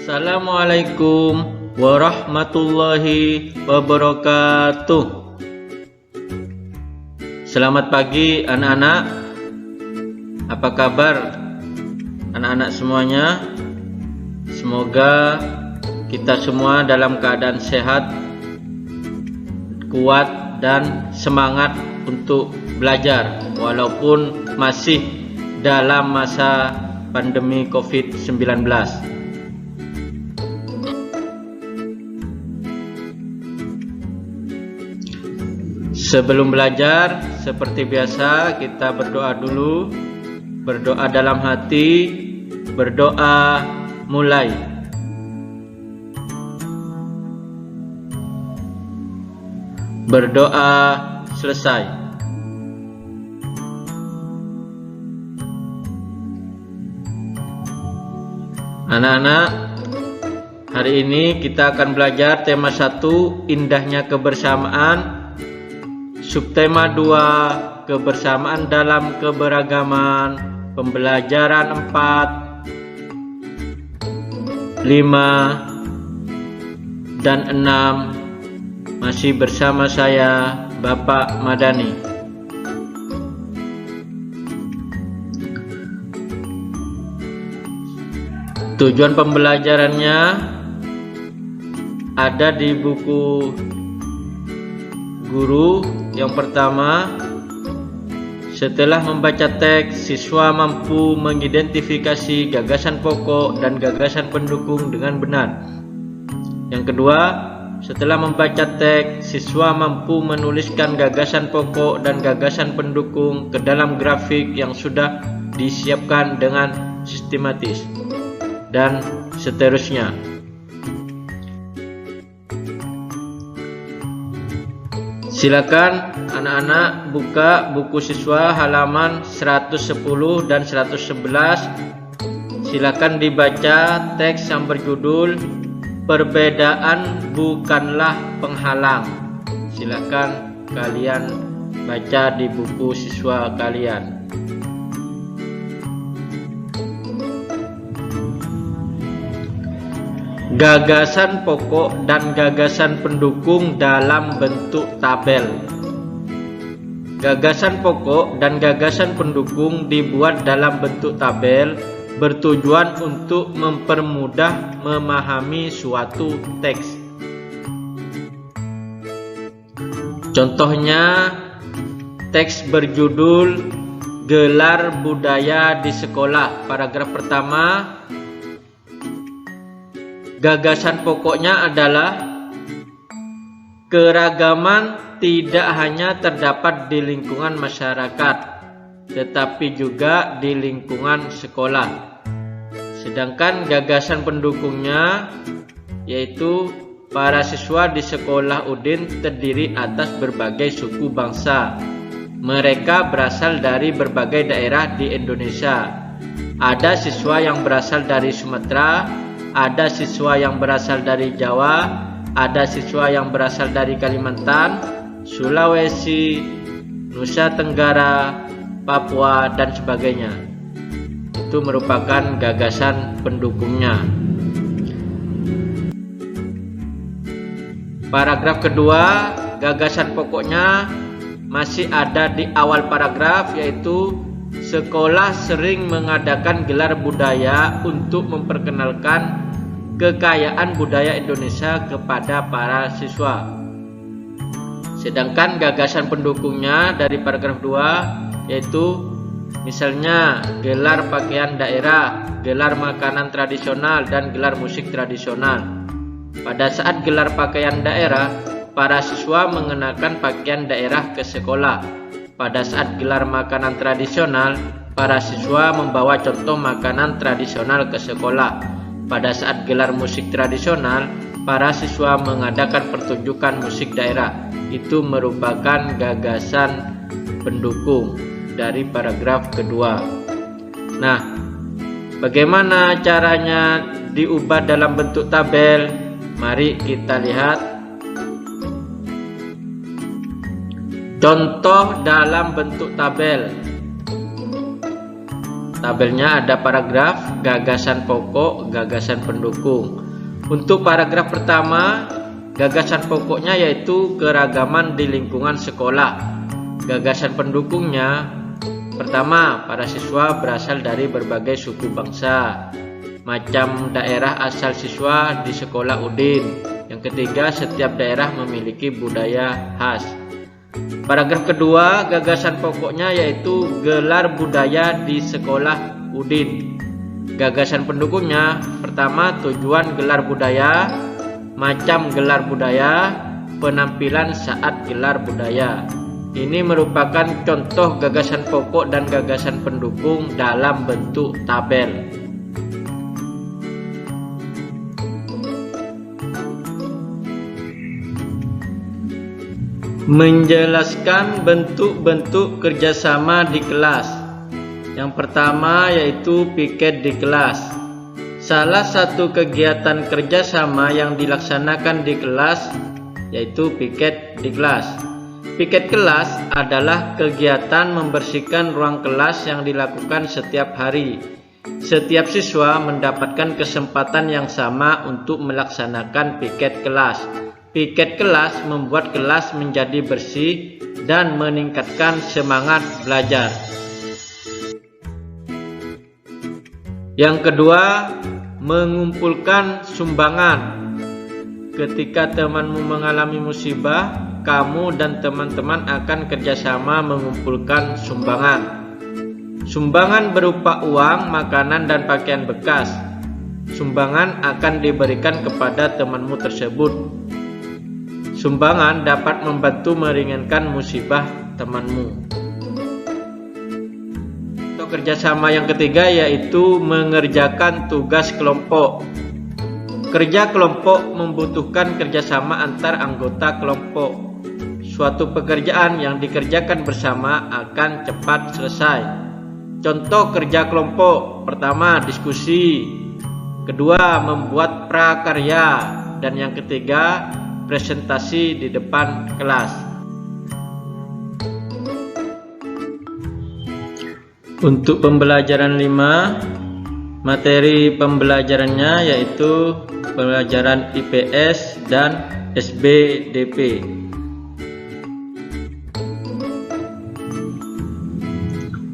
Assalamualaikum warahmatullahi wabarakatuh. Selamat pagi anak-anak. Apa kabar anak-anak semuanya? Semoga kita semua dalam keadaan sehat, kuat dan semangat untuk belajar walaupun masih dalam masa pandemi COVID-19. Sebelum belajar, seperti biasa kita berdoa dulu. Berdoa dalam hati, berdoa mulai. Berdoa selesai. Anak-anak, hari ini kita akan belajar tema 1, indahnya kebersamaan. Subtema 2, kebersamaan dalam keberagaman. Pembelajaran 4, 5, dan 6 masih bersama saya, Bapak Madani. Tujuan pembelajarannya ada di buku guru. Yang pertama, setelah membaca teks, siswa mampu mengidentifikasi gagasan pokok dan gagasan pendukung dengan benar. Yang kedua, setelah membaca teks, siswa mampu menuliskan gagasan pokok dan gagasan pendukung ke dalam grafik yang sudah disiapkan dengan sistematis, dan seterusnya. Silakan anak-anak buka buku siswa halaman 110 dan 111. Silakan dibaca teks yang berjudul Perbedaan Bukanlah Penghalang. Silakan kalian baca di buku siswa kalian. Gagasan pokok dan gagasan pendukung dalam bentuk tabel. Gagasan pokok dan gagasan pendukung dibuat dalam bentuk tabel bertujuan untuk mempermudah memahami suatu teks. Contohnya, teks berjudul Gelar Budaya di Sekolah. Paragraf pertama, gagasan pokoknya adalah keragaman tidak hanya terdapat di lingkungan masyarakat, tetapi juga di lingkungan sekolah. Sedangkan gagasan pendukungnya yaitu para siswa di sekolah Udin terdiri atas berbagai suku bangsa. Mereka berasal dari berbagai daerah di Indonesia. Ada siswa yang berasal dari Sumatera, ada siswa yang berasal dari Jawa, ada siswa yang berasal dari Kalimantan, Sulawesi, Nusa Tenggara, Papua, dan sebagainya. Itu merupakan gagasan pendukungnya. Paragraf kedua, gagasan pokoknya masih ada di awal paragraf, yaitu sekolah sering mengadakan gelar budaya untuk memperkenalkan kekayaan budaya Indonesia kepada para siswa. Sedangkan gagasan pendukungnya dari paragraf 2 yaitu misalnya gelar pakaian daerah, gelar makanan tradisional, dan gelar musik tradisional. Pada saat gelar pakaian daerah, para siswa mengenakan pakaian daerah ke sekolah. Pada saat gelar makanan tradisional, para siswa membawa contoh makanan tradisional ke sekolah. Pada saat gelar musik tradisional, para siswa mengadakan pertunjukan musik daerah. Itu merupakan gagasan pendukung dari paragraf kedua. Nah, bagaimana caranya diubah dalam bentuk tabel? Mari kita lihat contoh dalam bentuk tabel. tabelnya ada paragraf, gagasan pokok, gagasan pendukung. Untuk paragraf pertama, gagasan pokoknya yaitu keragaman di lingkungan sekolah. Gagasan pendukungnya, pertama, para siswa berasal dari berbagai suku bangsa. Macam daerah asal siswa di sekolah Udin. Yang ketiga, setiap daerah memiliki budaya khas. Paragraf kedua, gagasan pokoknya yaitu gelar budaya di sekolah Udin. Gagasan pendukungnya, pertama, tujuan gelar budaya, macam gelar budaya, penampilan saat gelar budaya. Ini merupakan contoh gagasan pokok dan gagasan pendukung dalam bentuk tabel. Menjelaskan bentuk-bentuk kerjasama di kelas. Yang pertama yaitu piket di kelas. Salah satu kegiatan kerjasama yang dilaksanakan di kelas yaitu piket di kelas. Piket kelas adalah kegiatan membersihkan ruang kelas yang dilakukan setiap hari. Setiap siswa mendapatkan kesempatan yang sama untuk melaksanakan piket kelas. Piket kelas membuat kelas menjadi bersih dan meningkatkan semangat belajar. Yang kedua, mengumpulkan sumbangan. Ketika temanmu mengalami musibah, kamu dan teman-teman akan kerjasama mengumpulkan sumbangan. Sumbangan berupa uang, makanan, dan pakaian bekas. Sumbangan akan diberikan kepada temanmu tersebut. Sumbangan dapat membantu meringankan musibah temanmu. Untuk kerjasama yang ketiga yaitu mengerjakan tugas kelompok. Kerja kelompok membutuhkan kerjasama antar anggota kelompok. Suatu pekerjaan yang dikerjakan bersama akan cepat selesai. Contoh kerja kelompok, pertama diskusi, kedua membuat prakarya, dan yang ketiga presentasi di depan kelas. Untuk pembelajaran 5, materi pembelajarannya yaitu pelajaran IPS dan SBDP.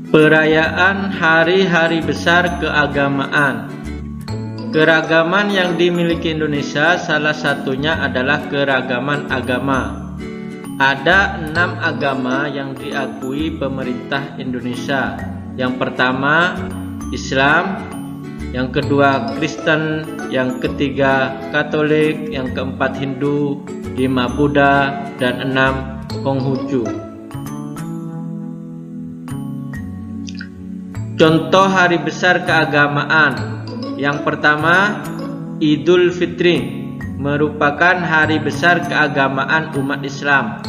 Perayaan hari-hari besar keagamaan. Keragaman yang dimiliki Indonesia salah satunya adalah keragaman agama. Ada 6 agama yang diakui pemerintah Indonesia. Yang pertama Islam, yang kedua Kristen, yang ketiga Katolik, yang keempat Hindu, 5 Buddha, dan 6 Konghucu. Contoh hari besar keagamaan. Yang pertama, Idul Fitri merupakan hari besar keagamaan umat Islam.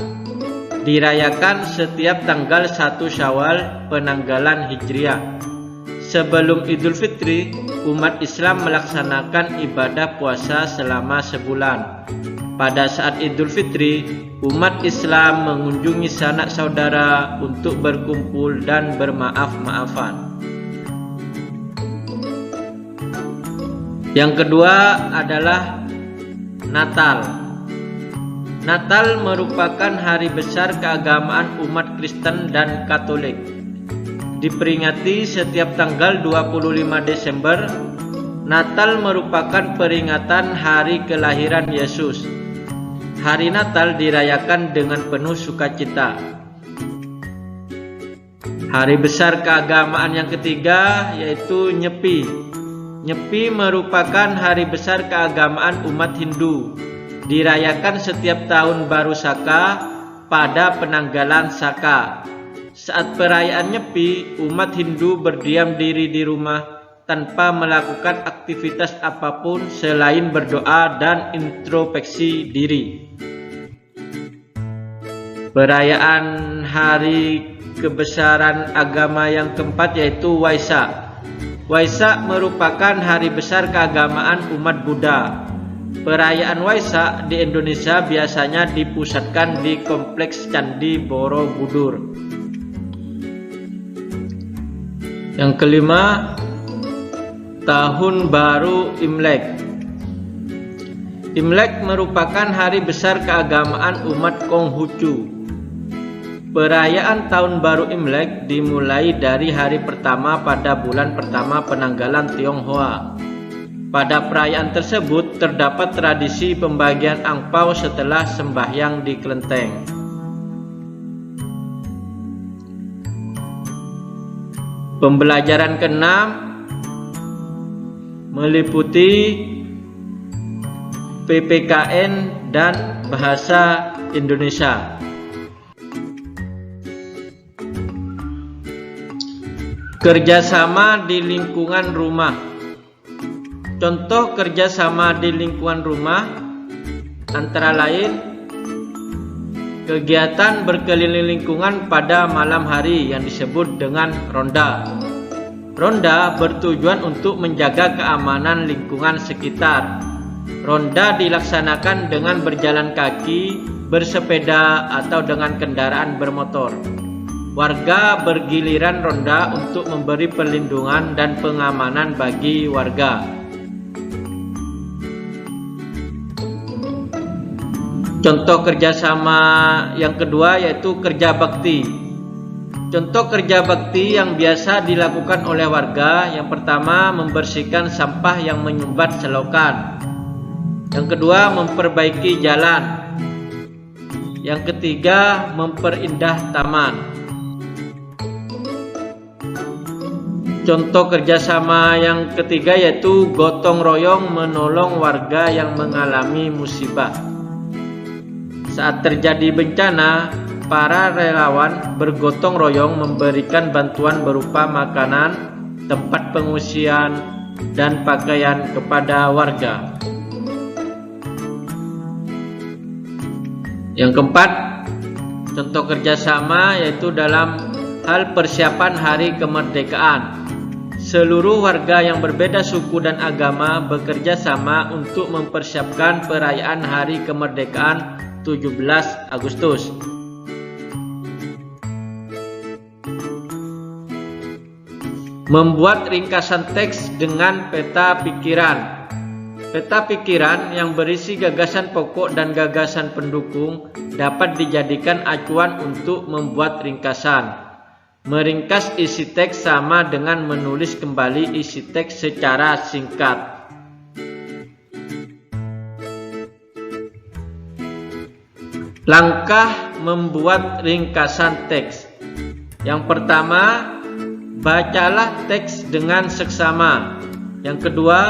Dirayakan setiap tanggal 1 Syawal penanggalan Hijriah. Sebelum Idul Fitri, umat Islam melaksanakan ibadah puasa selama sebulan. Pada saat Idul Fitri, umat Islam mengunjungi sanak saudara untuk berkumpul dan bermaaf-maafan. Yang kedua adalah Natal. Natal merupakan hari besar keagamaan umat Kristen dan Katolik. Diperingati setiap tanggal 25 Desember. Natal merupakan peringatan hari kelahiran Yesus. Hari Natal dirayakan dengan penuh sukacita. Hari besar keagamaan yang ketiga yaitu Nyepi. Nyepi merupakan hari besar keagamaan umat Hindu. Dirayakan setiap tahun baru Saka pada penanggalan Saka. Saat perayaan Nyepi, umat Hindu berdiam diri di rumah tanpa melakukan aktivitas apapun selain berdoa dan introspeksi diri. Perayaan hari kebesaran agama yang keempat yaitu Waisak. Waisak merupakan hari besar keagamaan umat Buddha. Perayaan Waisak di Indonesia biasanya dipusatkan di Kompleks Candi Borobudur. Yang kelima, Tahun Baru Imlek. Imlek merupakan hari besar keagamaan umat Konghucu. Perayaan Tahun Baru Imlek dimulai dari hari pertama pada bulan pertama penanggalan Tionghoa. Pada perayaan tersebut terdapat tradisi pembagian angpau setelah sembahyang di kelenteng. Pembelajaran keenam meliputi PPKN dan Bahasa Indonesia. Kerjasama di lingkungan rumah. Contoh kerjasama di lingkungan rumah antara lain kegiatan berkeliling lingkungan pada malam hari yang disebut dengan ronda. Ronda bertujuan untuk menjaga keamanan lingkungan sekitar. Ronda dilaksanakan dengan berjalan kaki, bersepeda, atau dengan kendaraan bermotor. Warga bergiliran ronda untuk memberi perlindungan dan pengamanan bagi warga. Contoh kerjasama yang kedua yaitu kerja bakti. Contoh kerja bakti yang biasa dilakukan oleh warga, yang pertama membersihkan sampah yang menyumbat selokan. Yang kedua memperbaiki jalan. Yang ketiga memperindah taman. Contoh kerjasama yang ketiga yaitu gotong royong menolong warga yang mengalami musibah. Saat terjadi bencana, para relawan bergotong royong memberikan bantuan berupa makanan, tempat pengungsian, dan pakaian kepada warga. Yang keempat, contoh kerjasama yaitu dalam hal persiapan hari kemerdekaan. Seluruh warga yang berbeda suku dan agama bekerja sama untuk mempersiapkan perayaan hari kemerdekaan 17 Agustus. Membuat ringkasan teks dengan peta pikiran. Peta pikiran yang berisi gagasan pokok dan gagasan pendukung dapat dijadikan acuan untuk membuat ringkasan. Meringkas isi teks sama dengan menulis kembali isi teks secara singkat. Langkah membuat ringkasan teks. Yang pertama, bacalah teks dengan seksama. Yang kedua,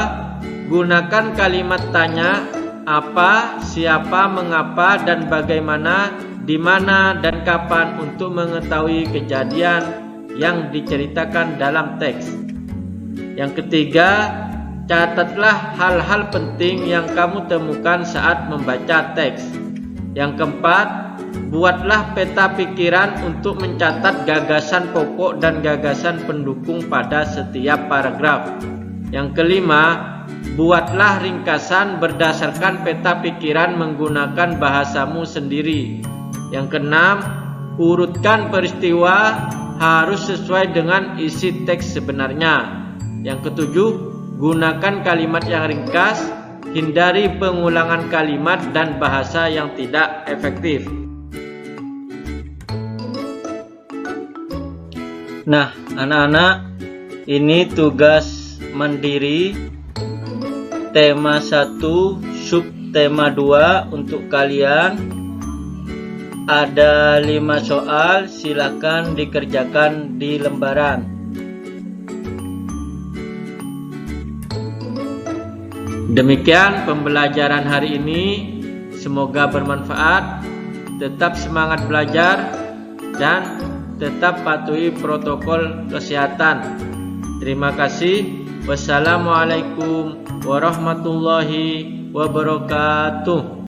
gunakan kalimat tanya, apa, siapa, mengapa, dan bagaimana, di mana, dan kapan untuk mengetahui kejadian yang diceritakan dalam teks. Yang ketiga, catatlah hal-hal penting yang kamu temukan saat membaca teks. Yang keempat, buatlah peta pikiran untuk mencatat gagasan pokok dan gagasan pendukung pada setiap paragraf. Yang kelima, buatlah ringkasan berdasarkan peta pikiran menggunakan bahasamu sendiri. Yang keenam, urutkan peristiwa harus sesuai dengan isi teks sebenarnya. Yang ketujuh, gunakan kalimat yang ringkas, hindari pengulangan kalimat dan bahasa yang tidak efektif. Nah, anak-anak, ini tugas mandiri tema 1 subtema 2 untuk kalian. Ada 5 soal, silakan dikerjakan di lembaran. Demikian pembelajaran hari ini, semoga bermanfaat. Tetap semangat belajar dan tetap patuhi protokol kesehatan. Terima kasih. Wassalamualaikum warahmatullahi wabarakatuh.